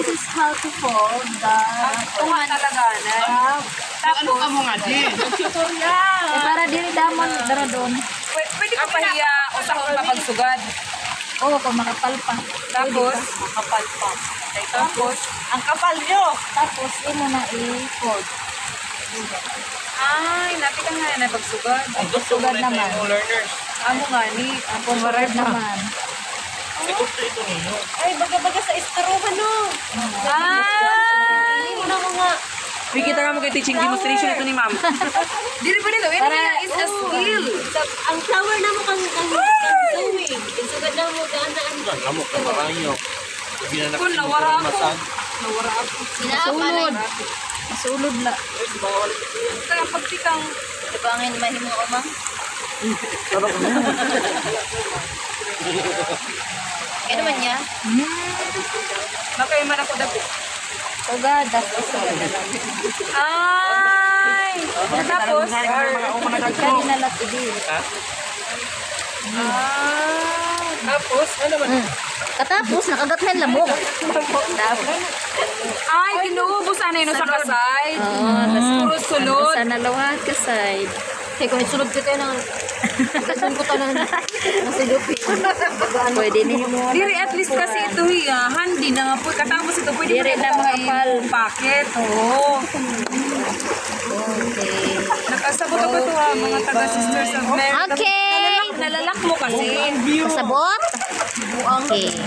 This is how to fold the Tunga talaga na. Ano ka mo nga din? Eh, para dili damon daro doon. Pwede ko pahiya o sahod pa pagsugad. Oo, kung makapal pa. Tapos, Makapal pa. tapos, Ang kapal nyo! Tapos, imo na i-fold. ay, napi ka nga na pagsugad. Ang gusto mo Sugad rin naman. yung learners. Amo nga ni, Ang forward naman. May gusto ito ninyo. Ay, baga-baga sa istaruhan, no? ay! Hindi mo na mga... Bigyan ka mo kay teaching demonstration ito ni ma'am. Dili pa nito, Para- it is a skill. Ang flower na mo kang sewing. Isugad na mo daan-daan. Amo ka maranyo. Sabi na Kung nawara ako. Nawara ako. Masulod. Masulod la. Kaya pagtikang, Ibangin mahimo ko, ma'am. Kaya naman niya. makaiman ako dati. Sugad. Tapos, sugad na lang. Ay! Tapos, Kani na lang i-deal. tapos, ano ba? Katapos, nakagatnan lamok. Ay, kinuubos sana yun sa kaside. Puro sunod. Sana lahat ka side. Kaya kung isunod ko tayo ng... Kasun ko tayo ng silupin. Pwede ninyo mo. Diri, at least kasi ito handy na nga po. Katapos ito, pwede Diri mo na mga pal. packet. Oo. Okay. Nakasabot ako ito mga taga-sisters of Mary. Okay. Nalalak mo kasi. Pasabot. Okay.